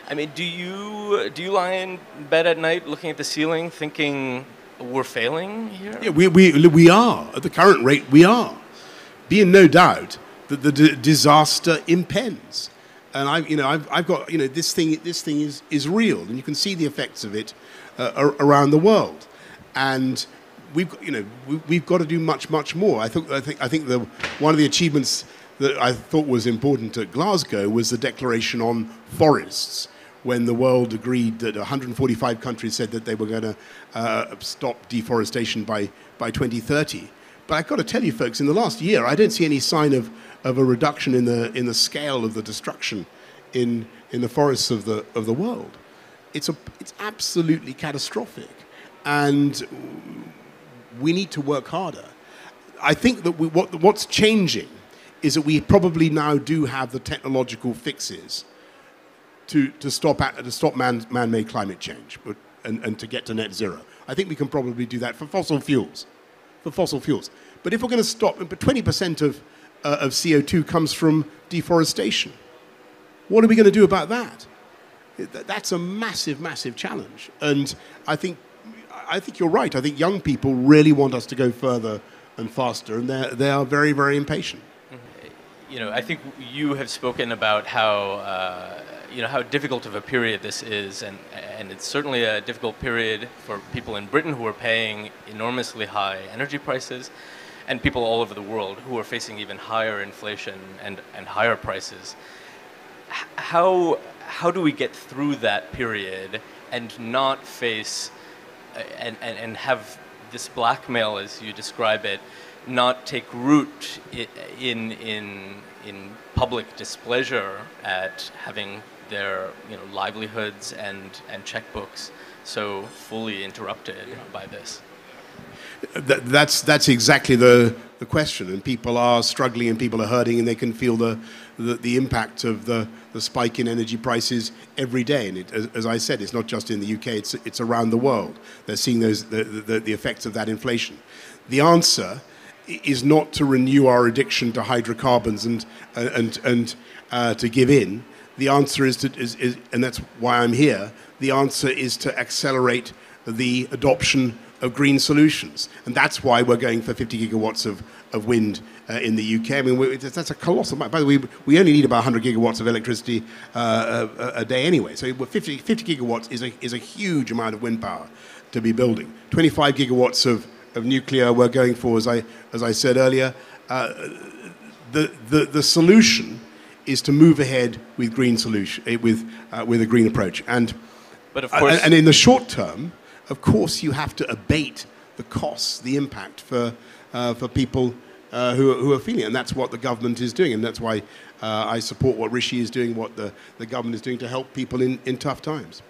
I mean, do you lie in bed at night looking at the ceiling thinking we're failing here? Yeah, we are. At the current rate, we are. Be in no doubt that the disaster impends. And I've got, this thing is real, and you can see the effects of it around the world. And we've got to do much more. I think one of the achievements that I thought was important at Glasgow was the declaration on forests, when the world agreed that 145 countries said that they were going to stop deforestation by 2030. But I've got to tell you, folks, in the last year, I don't see any sign of a reduction in the scale of the destruction in the forests of the world. It's absolutely catastrophic, and we need to work harder. I think that what's changing is that we probably now do have the technological fixes to stop man-made climate change and to get to net zero. I think we can probably do that for fossil fuels. But if we're going to stop, but 20% of CO2 comes from deforestation. What are we going to do about that? That's a massive challenge. And I think you're right. I think young people really want us to go further and faster, and they are very, very impatient. I think you have spoken about how how difficult of a period this is, and it's certainly a difficult period for people in Britain who are paying enormously high energy prices, and people all over the world who are facing even higher inflation and higher prices. How do we get through that period and not face and have this blackmail, as you describe it, not take root in public displeasure at having their livelihoods and checkbooks so fully interrupted by this? That's exactly the question, and people are struggling and people are hurting, and they can feel the impact of the spike in energy prices every day. And as I said, it's not just in the UK; it's around the world. They're seeing the effects of that inflation. The answer is not to renew our addiction to hydrocarbons and to give in. The answer is and that's why I'm here. The answer is to accelerate the adoption of green solutions, and that's why we're going for 50 gigawatts of wind in the UK. I mean, that's a colossal amount. By the way, we only need about 100 gigawatts of electricity a day anyway. So 50 gigawatts is a huge amount of wind power to be building. 25 gigawatts of nuclear we're going for, as I said earlier. The solution is to move ahead with green solution with a green approach, but of course, and in the short term, of course, you have to abate the costs, the impact for people who are feeling it, and that's what the government is doing, and that's why I support what Rishi is doing, what the government is doing to help people in tough times.